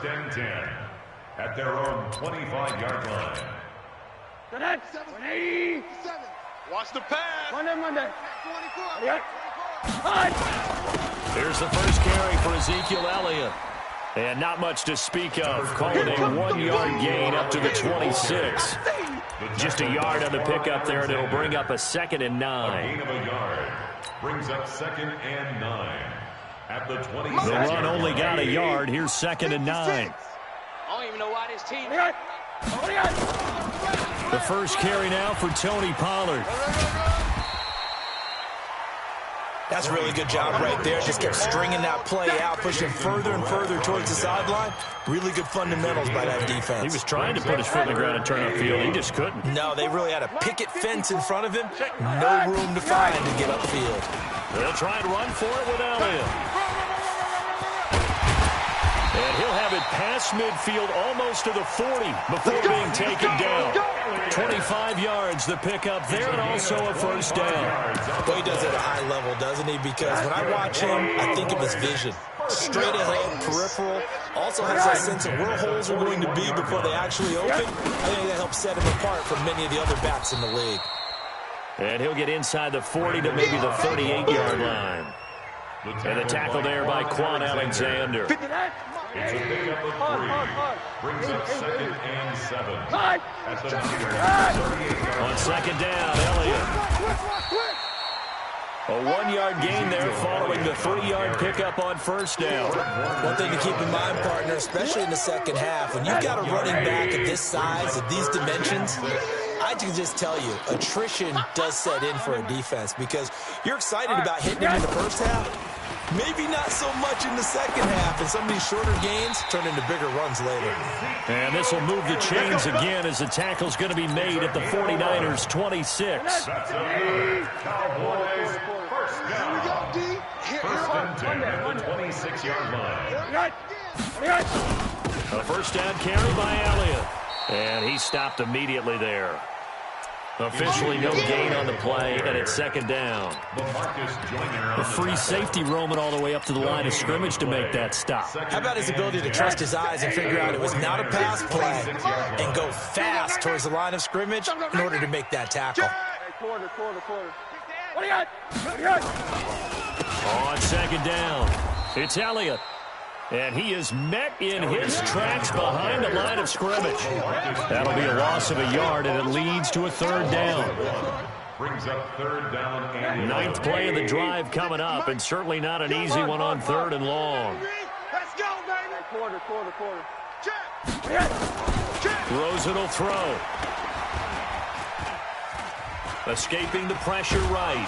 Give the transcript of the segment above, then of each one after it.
First and 10 at their own 25-yard line. Watch the pass. Here's the first carry for Ezekiel Elliott. And not much to speak of. Calling a 1-yard gain up to the 26. Just a yard on the pickup there, and it'll bring up a 2nd and 9. A gain of a yard brings up 2nd and 9 at the 26. The run only got a yard. Here's 2nd and 9. I don't even know why this team. The first carry now for Tony Pollard. That's a really good job right there. Just kept stringing that play out, pushing further and further towards the sideline. Really good fundamentals by that defense. He was trying to put his foot in the ground and turn upfield. He just couldn't. No, they really had a picket fence in front of him. No room to find to get upfield. They'll try and run for it with Elliott. And he'll have it past midfield almost to the 40 before being taken down. 25 yards the pickup there, and also a first down. Well, he does it at a high level, doesn't he? Because when I watch him, I think of his vision. Straight ahead, peripheral. Also has that sense of where holes are going to be before they actually open. I think that helps set him apart from many of the other backs in the league. And he'll get inside the 40 to maybe the 38-yard line. And the tackle there by Quan Alexander. It's a pickup of 3. Brings up 2nd and 7 at the 38. On 2nd down, Elliott. A 1-yard gain there following the 3-yard pickup on first down. One thing to keep in mind, partner, especially in the second half, when you've got a running back of this size, of these dimensions, I can just tell you, attrition does set in for a defense because you're excited about hitting him in the first half. Maybe not so much in the second half, and some of these shorter gains turn into bigger runs later. And this will move the chains again as the tackle's going to be made at the 49ers' 26. Cowboys first down. First and 10 at the 26-yard line. A first down carry by Elliott. And he stopped immediately there. Officially no gain on the play, and it's 2nd down. A free safety roaming all the way up to the line of scrimmage to make that stop. How about his ability to trust his eyes and figure out it was not a pass play and go fast towards the line of scrimmage in order to make that tackle. On 2nd down, it's Elliott. And he is met in his tracks behind the line of scrimmage. That'll be a loss of a yard, and it leads to a 3rd down. Brings up 3rd down and 9th play of the drive coming up, and certainly not an easy one on 3rd and long. Let's go, baby. Quarter. Rosen will throw. Escaping the pressure right.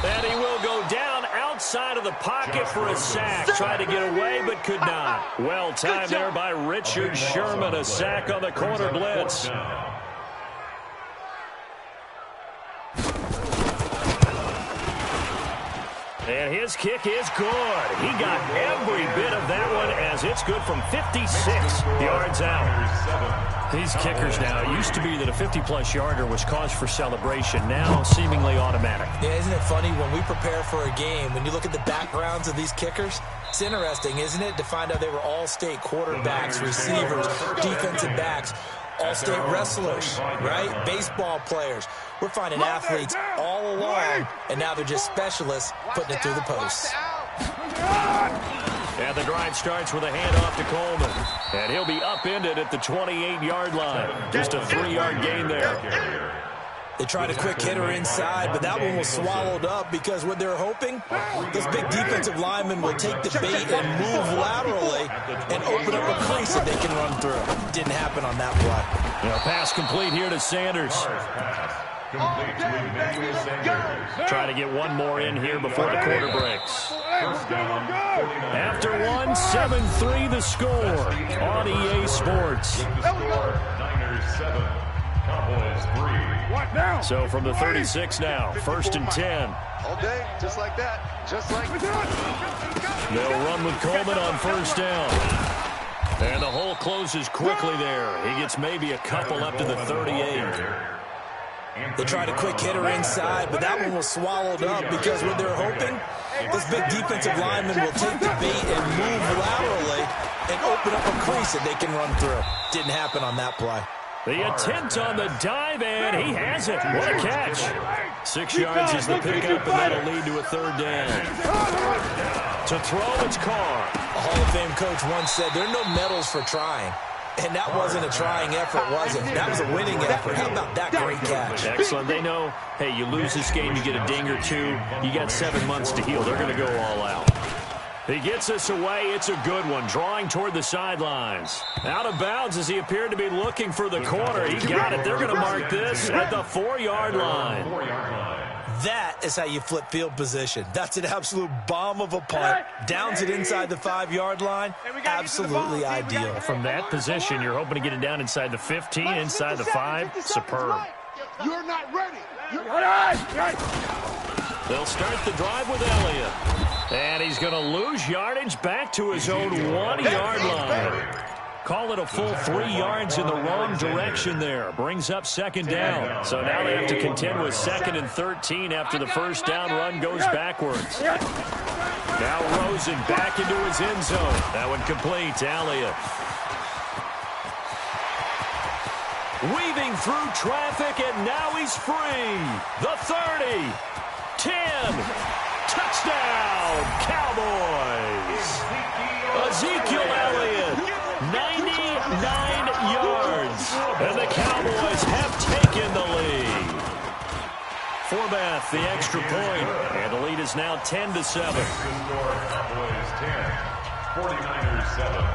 And he will go down outside of the pocket for a sack. Tried to get away, but could not. Well timed there by Richard Sherman. A sack on the corner blitz. And his kick is good. He got every bit of that one as it's good from 56 yards out. These kickers now, it used to be that a 50-plus yarder was cause for celebration. Now seemingly automatic. Yeah, isn't it funny when we prepare for a game, when you look at the backgrounds of these kickers, it's interesting, isn't it, to find out they were all-state quarterbacks, receivers, defensive backs, all-state wrestlers, right? Baseball players. We're finding athletes all along, and now they're just specialists putting it through the posts. And the drive starts with a handoff to Coleman. And he'll be upended at the 28-yard line. Just a 3-yard gain there. They tried a quick hitter inside, but that one was swallowed up because what they're hoping, those big defensive linemen will take the bait and move laterally and open up a crease that they can run through. Didn't happen on that play. Pass complete here to Sanders. Try to get one more in here before the quarter breaks. After one, 7-3 the score on EA Sports. Niners 7, Cowboys 3. So from the 36 now, 1st and 10. All day, just like that. Just like They'll run with Coleman on 1st down. And the hole closes quickly there. He gets maybe a couple up to the 38. They tried a quick hitter inside, but that one was swallowed up because what they're hoping, this big defensive lineman will take the bait and move laterally and open up a crease that they can run through. Didn't happen on that play. The attempt on the dive, and he has it. What a catch. 6 yards is the pickup, and that'll lead to a third down. To throw, it's Carr. A Hall of Fame coach once said, there are no medals for trying. And that wasn't a trying effort, was it? That was a winning effort. How about that great catch? Excellent. They know, hey, you lose this game, you get a ding or two. You got 7 months to heal. They're going to go all out. He gets us away. It's a good one. Drawing toward the sidelines. Out of bounds as he appeared to be looking for the corner. He got it. They're going to mark this at the 4-yard line. That is how you flip field position. That's an absolute bomb of a punt. Downs it inside the 5-yard line. Absolutely ideal. From that position, you're hoping to get it down inside the 15, inside the 5. Superb. You're not ready. They'll start the drive with Elliott. And he's going to lose yardage back to his own 1-yard line. Call it a full 3 yards in the wrong direction there. Brings up second down. So now they have to contend with 2nd and 13 after the first down run goes backwards. Now Rosen back into his end zone. That one complete to Elliott. Weaving through traffic, and now he's free. The 30. 10. Touchdown, Cowboys. Ezekiel Elliott, 99 yards. And the Cowboys have taken the lead. Forbath, the extra point. And the lead is now 10-7. Cowboys 10, 49ers 7.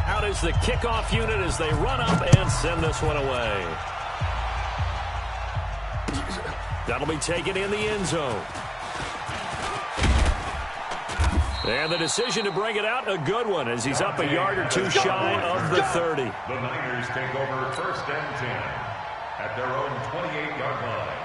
Out is the kickoff unit as they run up and send this one away. That'll be taken in the end zone. And the decision to bring it out, a good one, as he's up a yard or two shy of the 30. The Niners take over 1st and 10 at their own 28-yard line.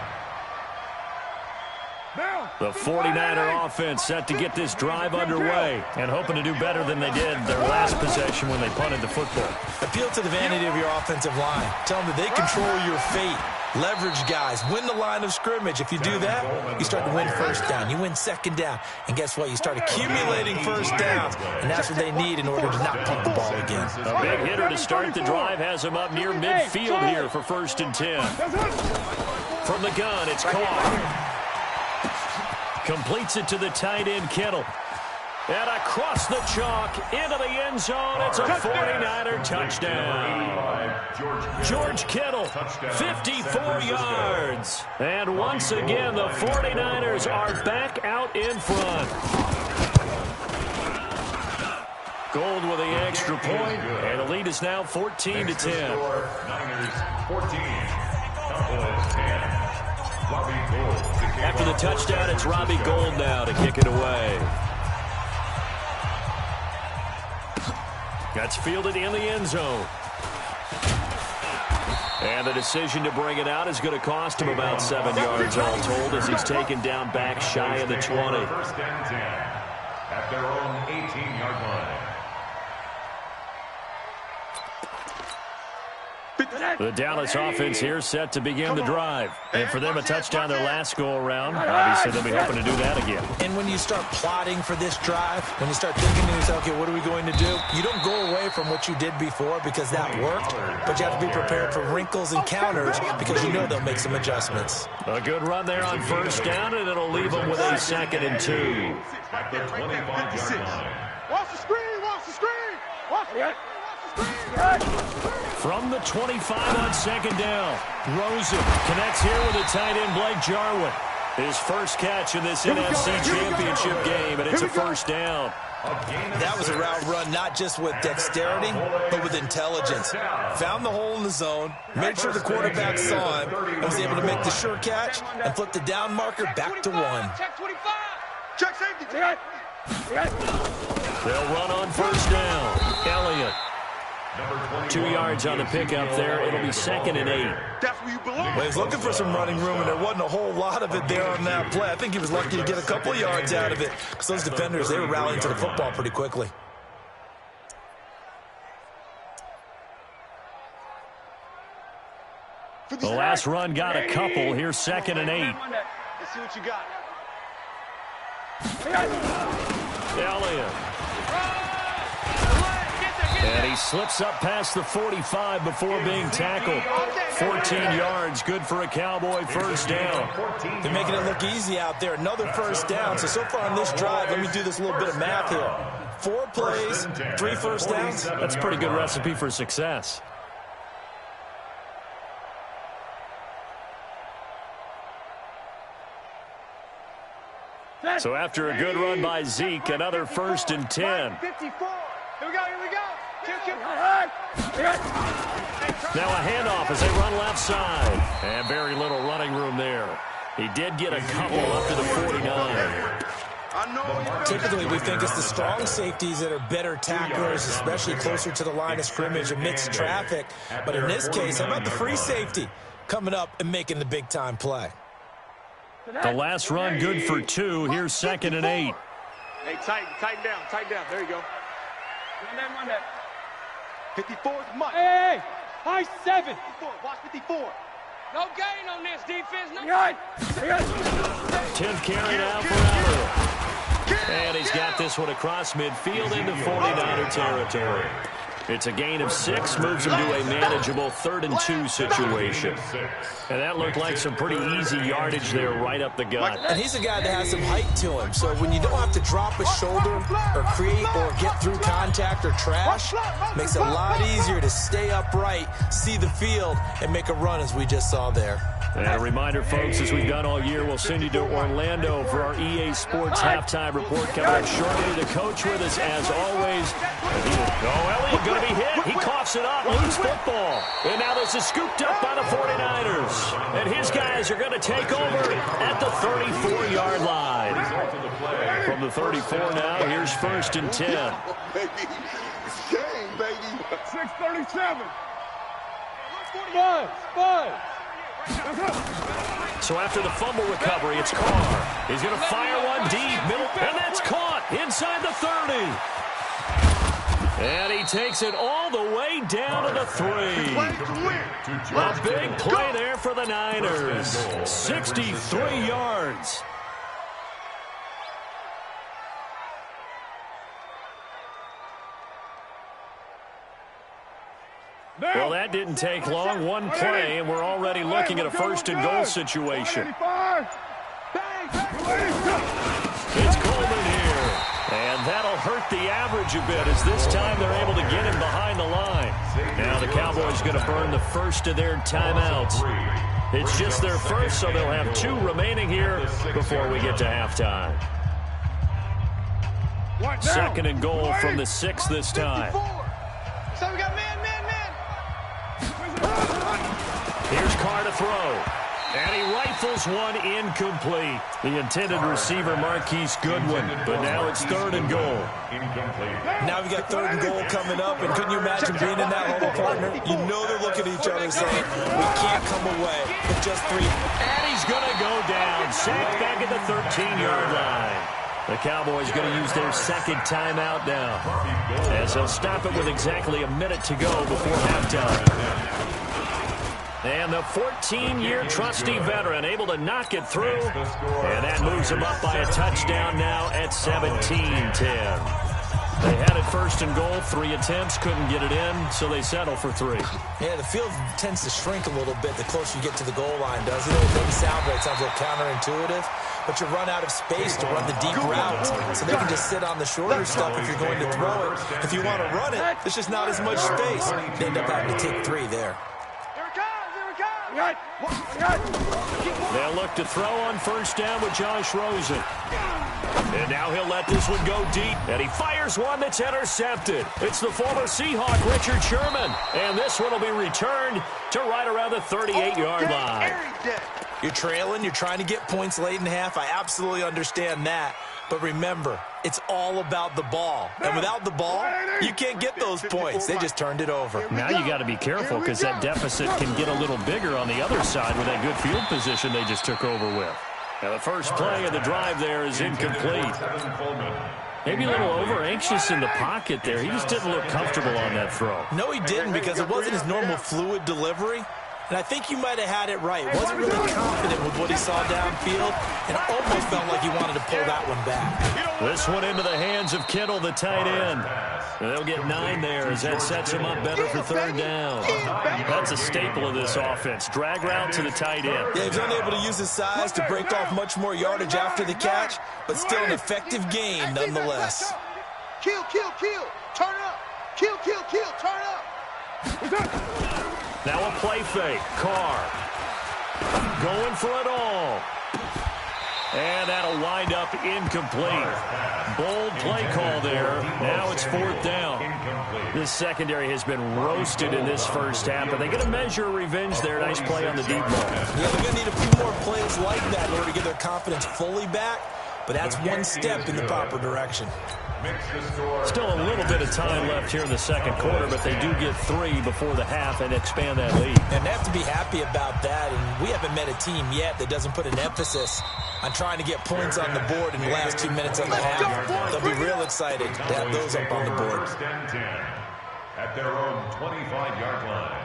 The 49er offense set to get this drive underway and hoping to do better than they did their last possession when they punted the football. Appeal to the vanity of your offensive line. Tell them that they control your fate. Leverage guys. Win the line of scrimmage. If you do that, you start to win first down. You win second down. And guess what? You start accumulating first downs. And that's what they need in order to not punt the ball again. A big hitter to start the drive has him up near midfield here for 1st and 10. From the gun, it's Carr. Completes it to the tight end, Kittle. And across the chalk, into the end zone, it's a 49er touchdown. George Kittle, 54 yards. And once again, the 49ers are back out in front. Gold with the extra point, and the lead is now 14-10. Niners 14, Cowboys 10. Robbie Gould. After the touchdown, it's Robbie Gould now to kick it away. That's fielded in the end zone. And the decision to bring it out is going to cost him about 7 yards all told as he's taken down back shy of the 20. 1st and 10 at their own 18-yard line. The Dallas offense here set to begin the drive. And for them, a touchdown their last go-around. Obviously, they'll be hoping to do that again. And when you start plotting for this drive, when you start thinking to yourself, okay, what are we going to do? You don't go away from what you did before because that worked, but you have to be prepared for wrinkles and counters because you know they'll make some adjustments. A good run there on first down, and it'll leave them with a 2nd and 2. At the 25-yard line. Watch the screen, watch the screen. Watch the screen. From the 25 on second down, Rosen connects here with the tight end Blake Jarwin. His first catch in this NFC Championship game, and it's a first down. That was a route run not just with dexterity, but with intelligence. Found the hole in the zone, made sure the quarterback saw him, and was able to make the sure catch and flip the down marker back to 1. Check 25. Check safety. They'll run on first down. Elliott. 2 yards on the pickup there. It'll be 2nd and 8. That's where you belong. Well, he's looking for some running room, and there wasn't a whole lot of it there on that play. I think he was lucky to get a couple of yards out of it because those defenders, they were rallying to the football pretty quickly. The last run got a couple. Here's 2nd and 8. Let's see what you got. Elliott. slips up past the 45 before being tackled. 14 yards, good for a Cowboy first down. They're making it look easy out there. Another first down. So far on this drive, let me do this little bit of math here. 4 plays, 3 first downs. That's a pretty good recipe for success. So after a good run by Zeke, another 1st and 10. 54. Here we go, here we go. Now a handoff as they run left side. And very little running room there. He did get a couple up to the 49. Typically, we think it's the strong safeties that are better tacklers, especially closer to the line of scrimmage amidst traffic. But in this case, how about the free safety coming up and making the big-time play? The last run good for 2. Here's 2nd and 8. Hey, tighten down. There you go. Run that. 54 is Mike. Hey, high 7. 54, watch 54. No gain on this defense. No. 10th carry now for Elliott. And he's got this one across midfield into 49er territory. It's a gain of 6, moves him to a manageable 3rd and 2 situation. And that looked like some pretty easy yardage there right up the gut. And he's a guy that has some height to him, so when you don't have to drop a shoulder or create or get through contact or trash, makes it a lot easier to stay upright, see the field, and make a run as we just saw there. And a reminder, folks, as we've done all year, we'll send you to Orlando for our EA Sports halftime report coming up shortly. The coach with us, as always. Elliott going to be hit. He coughs it up, loose football. And now this is scooped up by the 49ers. And his guys are going to take over at the 34-yard line. From the 34 now, here's 1st and 10. It's game, baby. 6:37. 5. So after the fumble recovery, it's Carr. He's going to fire one deep, middle, and that's caught inside the 30. And he takes it all the way down to the 3. A big play there for the Niners. 63 yards. Well, that didn't take long. One play, and we're already looking at a 1st and goal situation. It's Coleman here. And that'll hurt the average a bit as this time they're able to get him behind the line. Now the Cowboys going to burn the first of their timeouts. It's just their first, so they'll have 2 remaining here before we get to halftime. 2nd and goal from the 6 this time. So we got man. Here's Carr to throw. And he rifles one incomplete. The intended receiver, Marquise Goodwin. But now it's 3rd and goal. Now we got 3rd and goal coming up. And couldn't you imagine being in that huddle, partner? You know they're looking at each other saying, we can't come away with just 3. And he's going to go down. Sacked back at the 13-yard line. The Cowboys going to use their 2nd timeout now, as they'll stop it with exactly a minute to go before halftime. And the 14-year trusty veteran able to knock it through. And that moves him up by a touchdown now at 17-10. They had it 1st and goal, 3 attempts, couldn't get it in, so they settle for 3. Yeah, the field tends to shrink a little bit the closer you get to the goal line, doesn't it? It doesn't sound right. It sounds a little counterintuitive. But you run out of space to run the deep routes, so they can just sit on the shorter stuff if you're going to throw it. If you want to run it, there's just not as much space. They end up having to take 3 there. They'll look to throw on 1st down with Josh Rosen. And now he'll let this one go deep. And he fires one that's intercepted. It's the former Seahawk, Richard Sherman. And this one will be returned to right around the 38-yard line. You're trailing. You're trying to get points late in half. I absolutely understand that. But remember, it's all about the ball. And without the ball, you can't get those points. They just turned it over. Now you got to be careful because that deficit can get a little bigger on the other side with that good field position they just took over with. Now the first play of the drive there is incomplete. Maybe a little over-anxious in the pocket there. He just didn't look comfortable on that throw. No, he didn't, because it wasn't his normal fluid delivery. And I think you might have had it right. Wasn't really confident with what he saw downfield and almost felt like he wanted to pull that one back. This one into the hands of Kittle, the tight end. They'll get 9 there as that sets them up better for third down. That's a staple of this offense. Drag route to the tight end. Yeah, he's only able to use his size to break off much more yardage after the catch, but still an effective gain nonetheless. Kill, kill, kill. Turn up. Kill, kill, kill. Turn up. Now a play fake. Carr going for it all. And that'll wind up incomplete. Bold play call there. Now it's fourth down. This secondary has been roasted in this first half, but they get a measure of revenge there. Nice play on the deep ball. Yeah, they're going to need a few more plays like that in order to get their confidence fully back, but that's one step in the proper direction. Still a little bit of time left here in the second quarter, but they do get 3 before the half and expand that lead. And they have to be happy about that, and we haven't met a team yet that doesn't put an emphasis on trying to get points on the board in the last 2 minutes of the half. They'll be real excited to have those up on the board. At their own 25-yard line.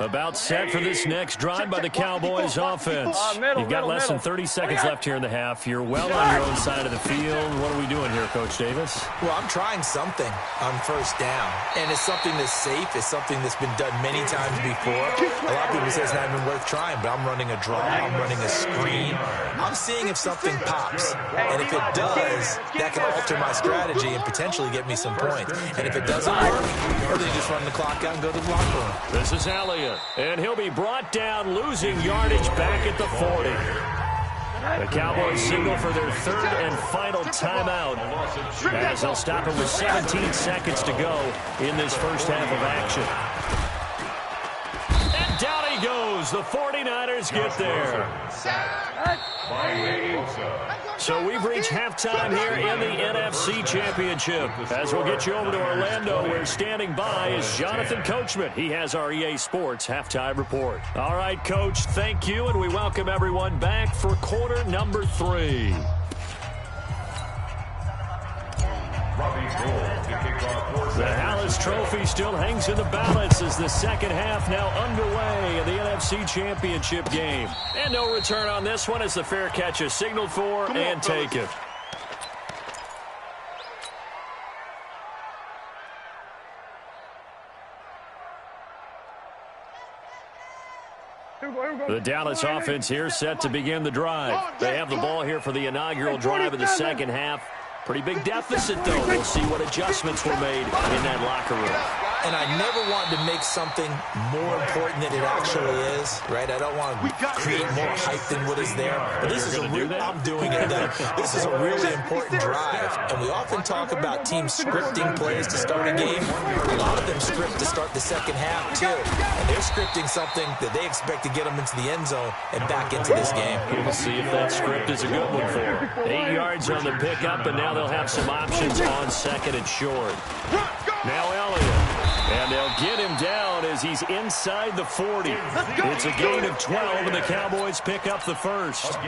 About set for this next drive by the Cowboys offense. You've got less than 30 seconds left here in the half. You're well on your own side of the field. What are we doing here, Coach Davis? Well, I'm trying something on first down, and it's something that's safe. It's something that's been done many times before. A lot of people say it's not even worth trying, but I'm running a draw. I'm running a screen. I'm seeing if something pops, and if it does, that can alter my strategy and potentially get me some points. And if it doesn't work, well, then you just run the clock out and go to the locker room. This is Elliott, and he'll be brought down, losing yardage back at the 40. The Cowboys signal for their third and final timeout as they'll stop it with 17 seconds to go in this first half of action. And down he goes. The 49ers get there. So we've reached halftime here in the NFC Championship. As we'll get you over to Orlando, where standing by is Jonathan Coachman. He has our EA Sports halftime report. All right, Coach, thank you, and we welcome everyone back for quarter number 3. The Hallis Trophy still hangs in the balance as the second half now underway in the NFC Championship game. And no return on this one as the fair catch is signaled for and taken. The Dallas offense here set to begin the drive. They have the ball here for the inaugural drive of the second half. Pretty big deficit, though. We'll see what adjustments were made in that locker room. And I never want to make something more important than it actually is, right? I don't want to create more hype than what is there. But this is a real, I'm doing it though. This is a really important drive. And we often talk about teams scripting plays to start a game. A lot of them script to start the second half, too. And they're scripting something that they expect to get them into the end zone and back into this game. We'll see if that script is a good one for them. 8 yards on the pickup, and now they'll have some options on second and short. Now Elliott. And they'll get him down as he's inside the 40. It's a gain of 12, and the Cowboys pick up the first.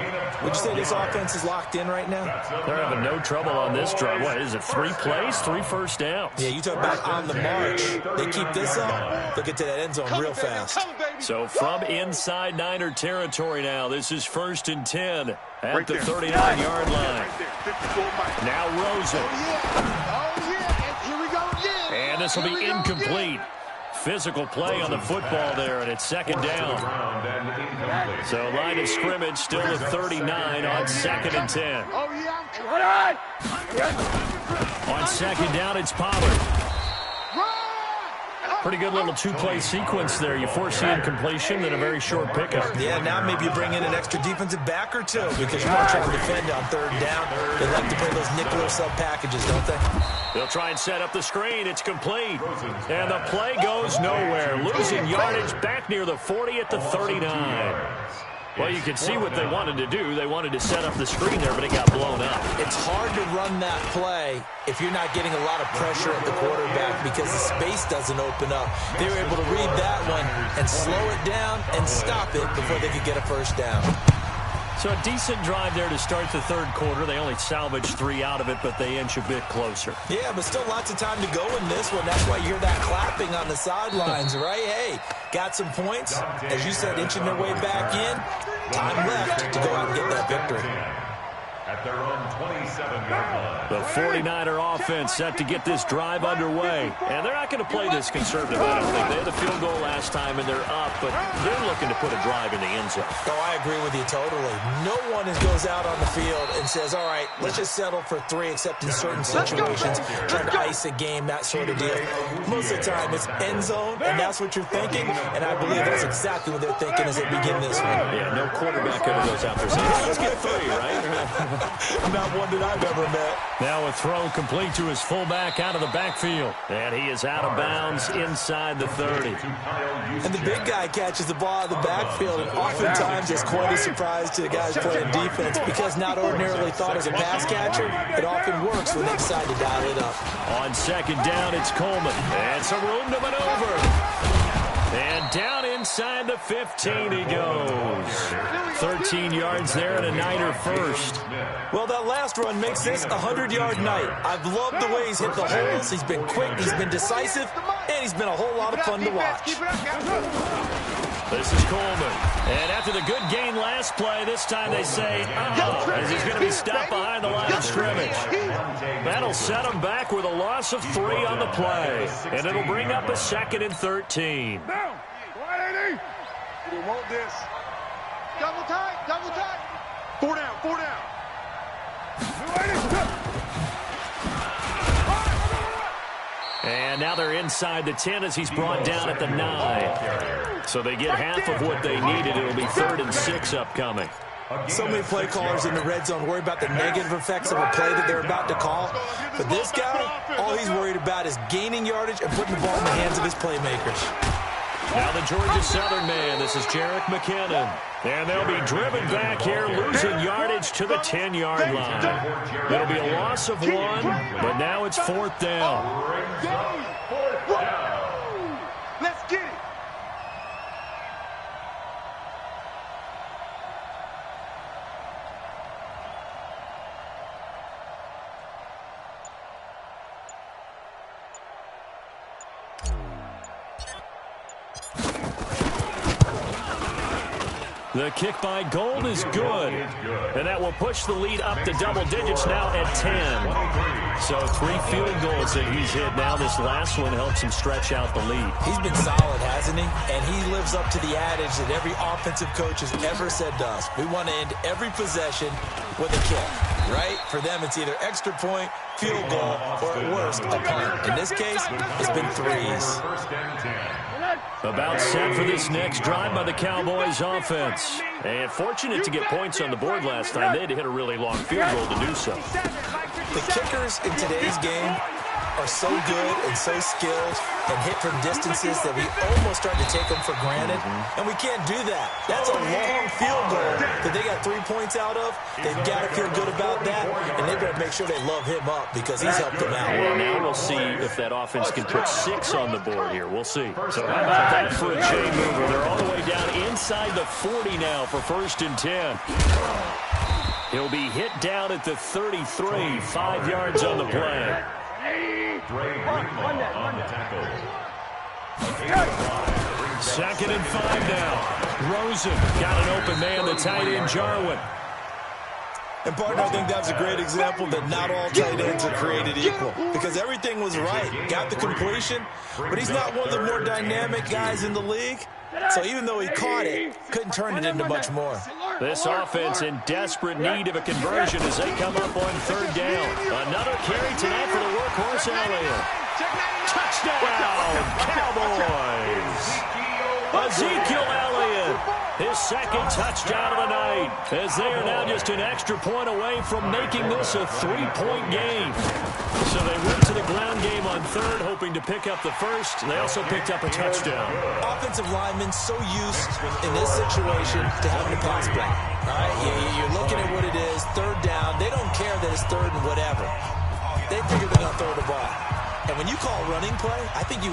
Would you say this offense is locked in right now? They're having no trouble on this drive. What is it, 3 plays, 3 first downs? Yeah, you talk about on the march. They keep this up, they'll get to that end zone real fast. So from inside Niner territory now, this is 1st and 10 at the 39-yard line. Now Rosen. And this will be incomplete. Physical play on the football there, and it's second down. So line of scrimmage still at 39 on 2nd and 10. On second down, it's Pollard. Pretty good little 2-play sequence there. You foresee incompletion, then a very short pickup. Yeah, now maybe you bring in an extra defensive back or two because you want to try to defend on 3rd down. They like to play those nickel or sub packages, don't they? They'll try and set up the screen. It's complete. And the play goes nowhere. Losing yardage back near the 40 at the 39. Well, you can see what they wanted to do. They wanted to set up the screen there, but it got blown up. It's hard to run that play if you're not getting a lot of pressure at the quarterback because the space doesn't open up. They were able to read that one and slow it down and stop it before they could get a first down. So a decent drive there to start the 3rd quarter. They only salvaged 3 out of it, but they inch a bit closer. Yeah, but still lots of time to go in this one. That's why you hear that clapping on the sidelines, right? Hey, got some points. As you said, inching their way back in. Time left to go out and get that victory. At their own 27-yard line. The 49er offense set to get this drive underway. And they're not going to play this conservative, I don't think. They had the field goal last time, and they're up, but they're looking to put a drive in the end zone. Oh, I agree with you totally. No one goes out on the field and says, all right, let's just settle for 3, except in certain situations, trying to ice a game, that sort of deal. Most of the time, it's end zone, and that's what you're thinking, and I believe that's exactly what they're thinking as they begin this one. Yeah, no quarterback ever goes out there saying, hey, let's get 3, right? Not one that I've ever met. Now a throw complete to his fullback out of the backfield. And he is out of bounds inside the 30. And the big guy catches the ball out of the backfield, and oftentimes it's quite a surprise to the guys playing defense because not ordinarily thought as a pass catcher, it often works when they decide to dial it up. On second down, it's Coleman. And some room to maneuver. And down inside the 15 he goes. 13 yards there and a Niner first. Well, that last run makes this a 100-yard night. I've loved the way he's hit the holes. He's been quick, he's been decisive, and he's been a whole lot of fun to watch. This is Coleman. And after the good gain last play, this time they say, as he's going to be stopped behind the line of scrimmage. That'll set him back with a loss of 3 on the play. And it'll bring up a 2nd and 13. Down. Quiet, We want this. Double tight, double tight. 4 down, 4 down. And now they're inside the 10 as he's brought down at the 9. So they get half of what they needed. It'll be 3rd and 6 upcoming. So many play callers in the red zone worry about the negative effects of a play that they're about to call. But this guy, all he's worried about is gaining yardage and putting the ball in the hands of his playmakers. Now the Georgia Southern man, this is Jerick McKinnon. And they'll be driven back here, losing yardage to the 10-yard line. It'll be a loss of 1, but now it's 4th down. Let's get it. The kick by Gold is good. And that will push the lead up to double digits now at 10. So 3 field goals that he's hit now. This last one helps him stretch out the lead. He's been solid, hasn't he? And he lives up to the adage that every offensive coach has ever said to us. We want to end every possession with a kick, right? For them, it's either extra point, field goal, or at worst, a punt. In this case, it's been 3s. About set for this next drive by the Cowboys offense. And fortunate to get points on the board last time. They had to hit a really long field goal to do so. The kickers in today's game are so good and so skilled and hit from distances that we almost start to take them for granted. And we can't do that. That's a long field goal that they got 3 points out of. They've got to feel good about that, and they better make sure they love him up because he's helped them out. Well, now we'll see if that offense can put 6 on the board here. We'll see. So how about that for a chain mover? They're all the way down inside the 40 now for 1st and 10. He'll be hit down at the 33, 5 yards on the play. On the tackle. 2nd and 5 now. Rosen got an open man, the tight end Jarwin. And, partner, I think that's a great example that not all tight ends are created equal because everything was right. Got the completion, but he's not one of the more dynamic guys in the league. So even though he caught it, couldn't turn it into much more. This offense in desperate need of a conversion as they come up on 3rd down. Another carry tonight for the workhorse Elliott. Touchdown, Cowboys! Ezekiel Elliott, his 2nd touchdown of the night, as they are now just an extra point away from making this a 3-point game. So they went to the ground game on 3rd, hoping to pick up the 1st. They also picked up a touchdown. Offensive linemen so used in this situation to having a pass block. All right, you're looking at what it is, 3rd down. They don't care that it's 3rd and whatever. They figure they're going to throw the ball. And when you call running play, I think you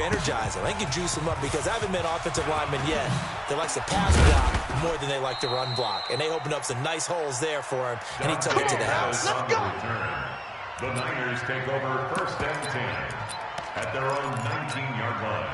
energize them. I think you juice them up because I haven't met offensive linemen yet that likes to pass block more than they like to run block. And they opened up some nice holes there for him, and he took it to the house. The Niners take over 1st and 10 at their own 19-yard line.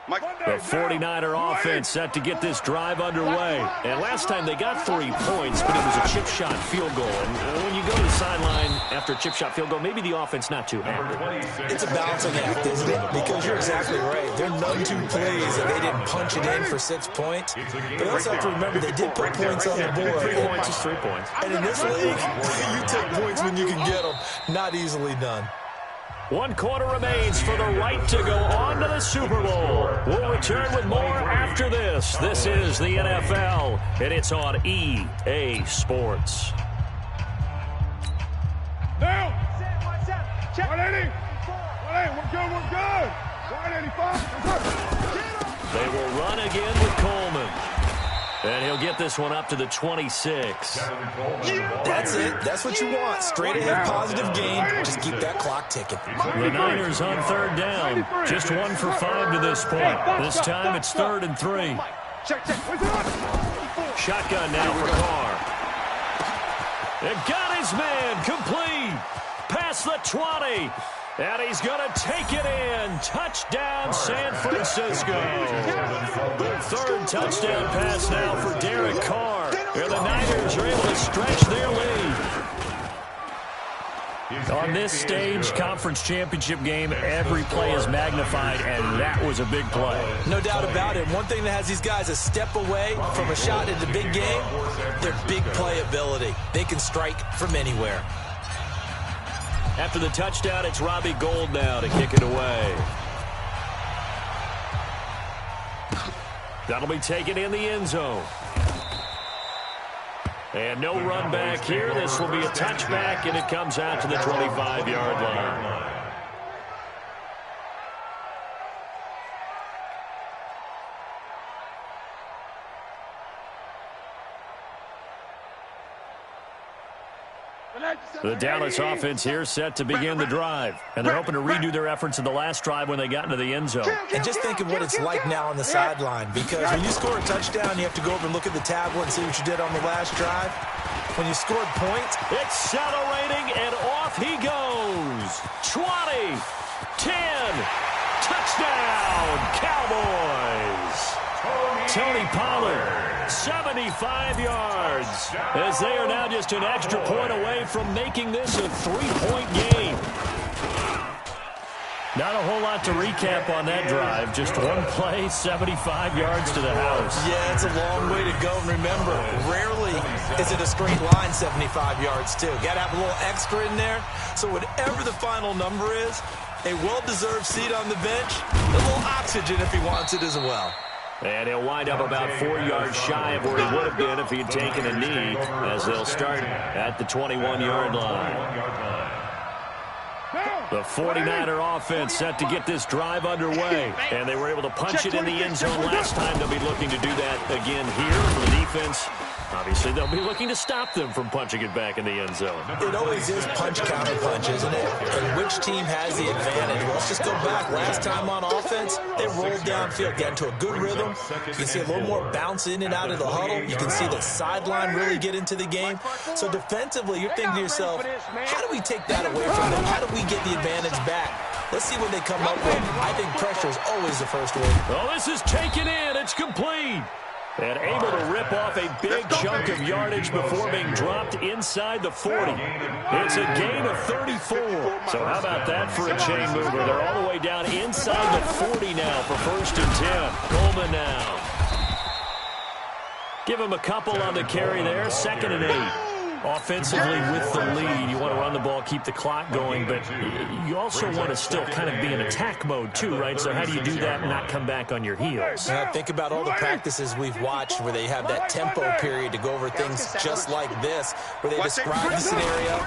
The 49er offense set to get this drive underway. And last time they got 3 points, but it was a chip shot field goal. And when you go to the sideline after a chip shot field goal, maybe the offense not too happy. It's a balancing act, isn't it? Because you're exactly right. They're none too pleased that they didn't punch it in for 6 points. But you also have to remember they did put points on the board. 3 points is 3 points. And in this league, you take points when you can get them. Not easily done. 1 quarter remains for the right to go on to the Super Bowl. We'll return with more after this. This is the NFL, and it's on EA Sports. Now! 180! 180, we're good! 185! They will run again with Coleman. And he'll get this one up to the 26. That's it. That's what you want. Straight ahead, positive gain. Just keep that clock ticking. The Niners on 3rd down. Just 1 for 5 to this point. This time it's 3rd and 3. Shotgun now for Carr. And got his man complete. Past the 20. And he's going to take it in. Touchdown, San Francisco. 3rd touchdown pass now for Derek Carr. And the Niners are able to stretch their lead. On this stage, conference championship game, every play is magnified, and that was a big play. No doubt about it. One thing that has these guys a step away from a shot in the big game, their big play ability. They can strike from anywhere. After the touchdown, it's Robbie Gould now to kick it away. That'll be taken in the end zone. And no run back here. This will be a touchback, and it comes out to the 25-yard line. The Dallas offense here set to begin the drive. And they're hoping to redo their efforts in the last drive when they got into the end zone. And just think of what it's like now on the sideline. Because when you score a touchdown, you have to go over and look at the tablet and see what you did on the last drive. When you scored points, accelerating, and off he goes. 20, 10, touchdown, Cowboys. Tony Pollard, 75 yards, as they are now just an extra point away from making this a 3-point game. Not a whole lot to recap on that drive. Just one play, 75 yards to the house. Yeah, it's a long way to go. And remember, rarely is it a straight line 75 yards, too. Got to have a little extra in there. So whatever the final number is, a well-deserved seat on the bench, a little oxygen if he wants it as well. And he'll wind up about 4 yards shy of where he would have been if he had taken a knee, as they'll start at the 21-yard line. The 49er offense set to get this drive underway, and they were able to punch it in the end zone last time. They'll be looking to do that again here for the defense. Obviously, they'll be looking to stop them from punching it back in the end zone. It always is punch-counter-punch, isn't it? And which team has the advantage? Well, let's just go back. Last time on offense, they rolled downfield, got into a good rhythm. You can see a little more bounce in and out of the huddle. You can see the sideline really get into the game. So defensively, you're thinking to yourself, how do we take that away from them? How do we get the advantage back? Let's see what they come up with. I think pressure is always the first word. Oh, this is taken in. It's complete. And able to rip off a big chunk of yardage before being dropped inside the 40. It's a gain of 34. So how about that for a chain mover? They're all the way down inside the 40 now for 1st and 10. Coleman now. Give him a couple on the carry there. 2nd and 8. Offensively with the lead, you want to run the ball, keep the clock going, but you also want to still kind of be in attack mode too, right? So how do you do that and not come back on your heels? Think about all the practices we've watched where they have that tempo period to go over things just like this, where they describe the scenario,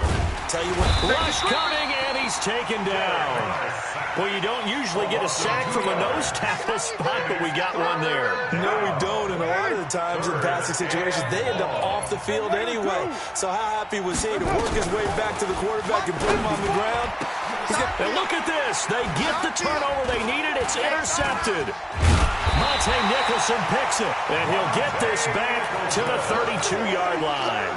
tell you what. Rush coming, and he's taken down. Well, you don't usually get a sack from a nose tackle spot, but we got one there. No, we don't, and a lot of the times in passing situations, they end up off the field anyway. So how happy was he to work his way back to the quarterback and put him on the ground? And look at this. They get the turnover they needed. It's intercepted. Monte Nicholson picks it, and he'll get this back to the 32-yard line.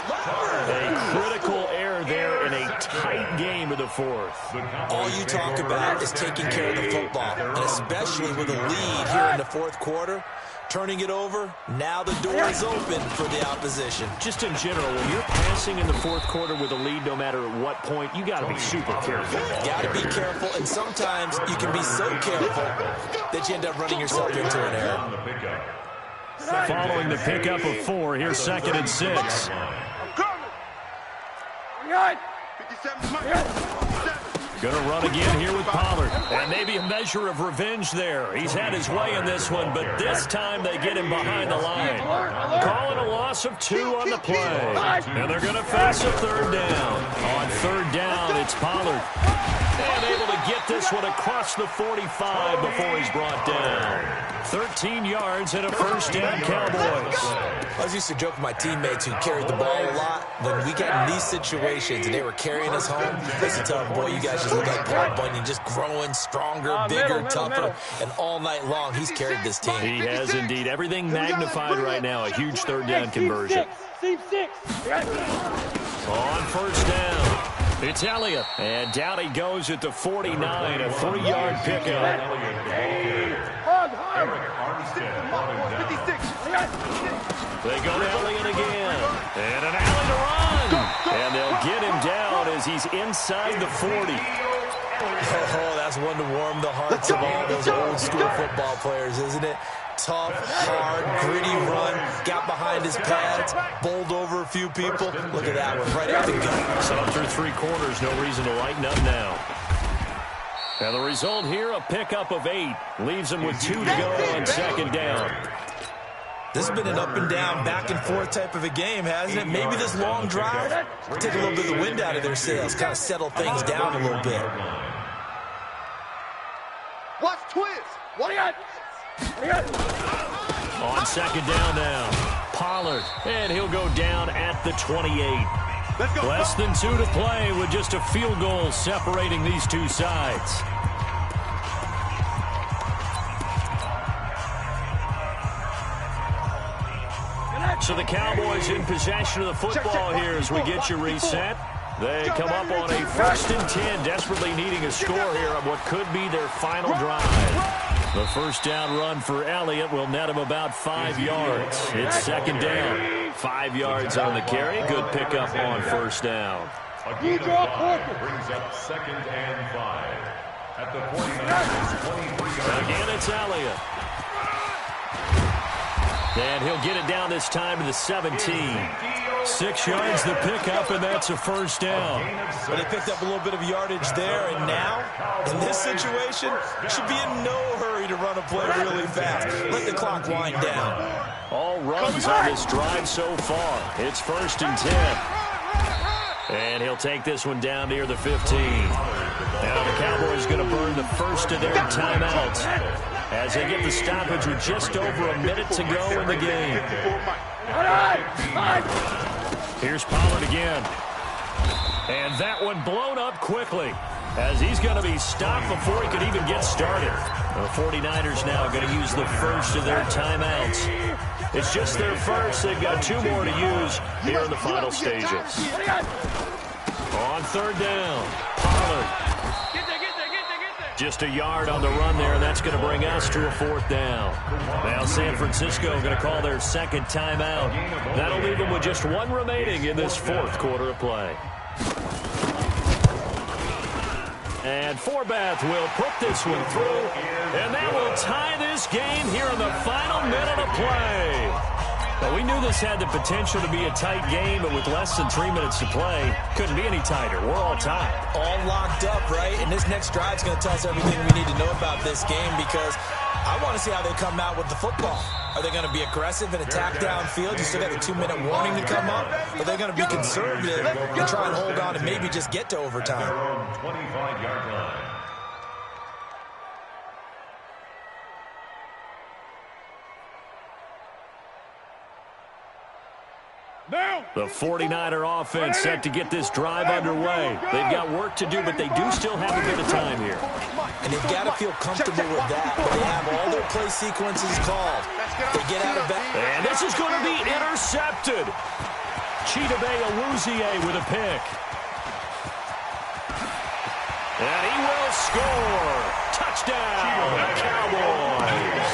A critical error there and a tight game in the fourth. All you talk about is taking care of the football, and especially with a lead here in the fourth quarter. Turning it over, now the door is open for the opposition. Just in general, when you're passing in the fourth quarter with a lead, no matter at what point, you got to be super careful. Got to be careful, and sometimes you can be so careful that you end up running yourself into an error. Following the pickup of 4, here's 2nd and 6. Going to run again here with Pollard. And maybe a measure of revenge there. He's had his way in this one, but this time they get him behind the line. Calling a loss of 2 on the play. And they're going to face a 3rd down. On 3rd down, it's Pollard. And able to get this one across the 45 before he's brought down. 13 yards and a 1st down, Cowboys. I was used to joke with my teammates who carried the ball a lot. When we got in these situations and they were carrying us home, I used to tell them, boy, you guys just look like Paul Bunyan, just growing stronger, bigger, tougher, and all night long he's carried this team. He has indeed. Everything magnified right now. A huge 3rd down conversion. On 1st down. It's Elliott, and down he goes at the 49, a 3-yard pickup. They go to Elliott again, and an alley to run, and they'll get him down as he's inside the 40. Oh, that's one to warm the hearts of all those old-school football players, isn't it? Tough, hard, gritty run, got behind his pads, bowled over a few people. Look at that one, right at the gut. So through 3 quarters, no reason to lighten up now. And the result here, a pickup of 8. Leaves him with 2 to go on 2nd down. This has been an up and down, back and forth type of a game, hasn't it? Maybe this long drive will take a little bit of the wind out of their sails, kind of settle things down a little bit. Watch twins. What do you got? On 2nd down now, Pollard, and he'll go down at the 28. Less than 2 to play with just a field goal separating these two sides. So the Cowboys in possession of the football here as we get you reset. They come up on a 1st and 10, desperately needing a score here on what could be their final drive. The 1st down run for Elliott will net him about 5 yards. It's 2nd down. 5 yards on the carry. Good pickup on 1st down. A gain of 5 brings up 2nd and 5. At the 49, 23 yards. Again, it's Elliott. And he'll get it down this time to the 17. 6 yards the pickup, and that's a 1st down. But they picked up a little bit of yardage there, and now, in this situation, should be in no hurry to run a play really fast. Let the clock wind down. All runs on this drive so far. It's 1st and 10. And he'll take this one down near the 15. Now the Cowboys going to burn the first of their timeouts as they get the stoppage with just over a minute to go in the game. Here's Pollard again. And that one blown up quickly as he's going to be stopped before he can even get started. The 49ers now going to use the first of their timeouts. It's just their first. They've got 2 more to use here in the final stages. On 3rd down, Pollard. Just a yard on the run there, and that's going to bring us to a 4th down. Now San Francisco going to call their 2nd timeout. That'll leave them with just 1 remaining in this 4th quarter of play. And Forbath will put this one through, and that will tie this game here in the final minute of play. Well, we knew this had the potential to be a tight game, but with less than 3 minutes to play, couldn't be any tighter. We're all tied. All locked up, right? And this next drive is going to tell us everything we need to know about this game because I want to see how they come out with the football. Are they going to be aggressive and attack downfield? You still got a 2-minute warning to come up? Are they going to be conservative and try and hold on and maybe just get to overtime? 25-yard line. The 49er offense set to get this drive underway. They've got work to do, but they do still have a bit of time here. And they've got to feel comfortable with that. They have all their play sequences called. They get out of bed. And this is going to be intercepted. Chidobe Awuzie with a pick. And he will score. Touchdown, Cowboys.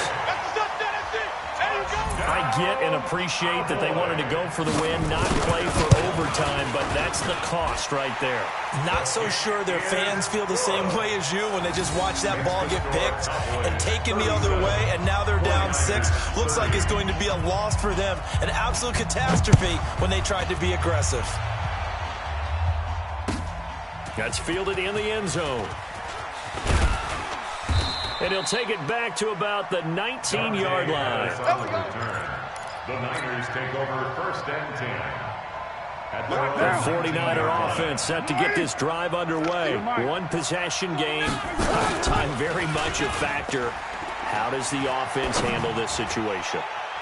I get and appreciate that they wanted to go for the win, not play for overtime, but that's the cost right there. Not so sure their fans feel the same way as you when they just watch that ball get picked and taken the other way, and now they're down 6. Looks like it's going to be a loss for them, an absolute catastrophe when they tried to be aggressive. That's fielded in the end zone. And he'll take it back to about the 19-yard line. The Niners take over 1st and 10. The 49er offense set to get this drive underway. One possession game. Time very much a factor. How does the offense handle this situation?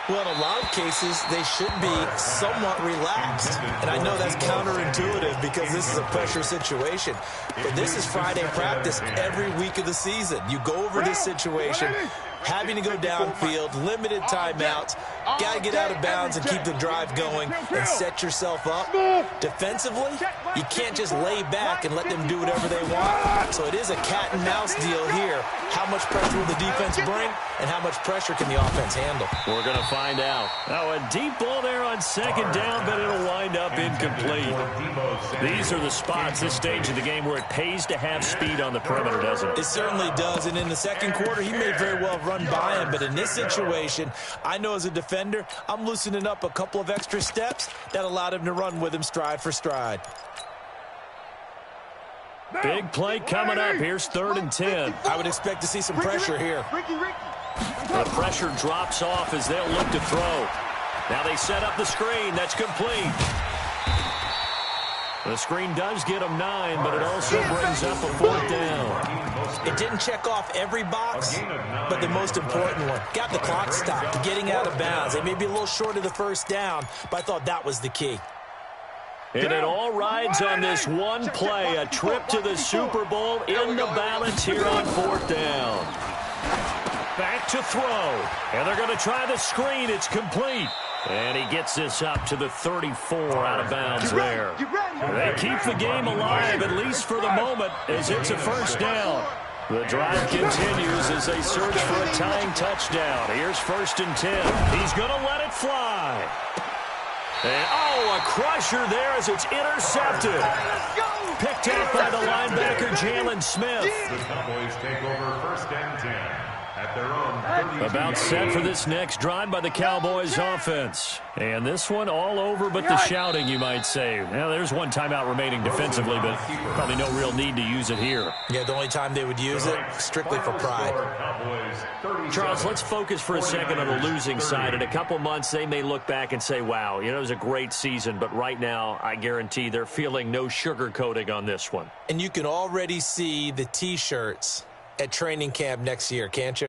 Well, in a lot of cases, they should be somewhat relaxed. And I know that's counterintuitive because this is a pressure situation. But this is Friday practice every week of the season. You go over this situation, having to go downfield, limited timeouts, got to get out of bounds and keep the drive going and set yourself up. Defensively, you can't just lay back and let them do whatever they want. So it is a cat and mouse deal here. How much pressure will the defense bring and how much pressure can the offense handle? We're going to find out. Now, a deep ball there on 2nd down, but it'll wind up incomplete. These are the spots, this stage of the game, where it pays to have speed on the perimeter, doesn't it? It certainly does, and in the second quarter, he may very well run by him, but in this situation, I know as a defender, I'm loosening up a couple of extra steps that allowed him to run with him stride for stride. Big play coming up. Here's 3rd and 10. I would expect to see some pressure here. The pressure drops off as they'll look to throw. Now they set up the screen. That's complete. The screen does get them 9, but it also brings up a 4th down. It didn't check off every box, but the most important one. Got the clock stopped, getting out of bounds. They may be a little short of the 1st down, but I thought that was the key. And it all rides on this one play, a trip to the Super Bowl in the balance here on 4th down. Back to throw, and they're going to try the screen. It's complete. And he gets this up to the 34 out of bounds there. They keep the game alive, at least for the moment, as it's a 1st down. The drive continues as they search for a tying touchdown. Here's 1st and 10. He's going to let it fly. And, a crusher there as it's intercepted. Picked up by the linebacker, Jalen Smith. The Cowboys take over 1st and 10 at their own 30. About set for this next drive by the Cowboys offense. And this one all over but the shouting, you might say. Now, there's one timeout remaining defensively, but probably no real need to use it here. Yeah, the only time they would use it, strictly for pride. Charles, let's focus for a second on the losing side. In a couple months, they may look back and say, wow, it was a great season. But right now, I guarantee they're feeling no sugarcoating on this one. And you can already see the T-shirts at training camp next year, can't you?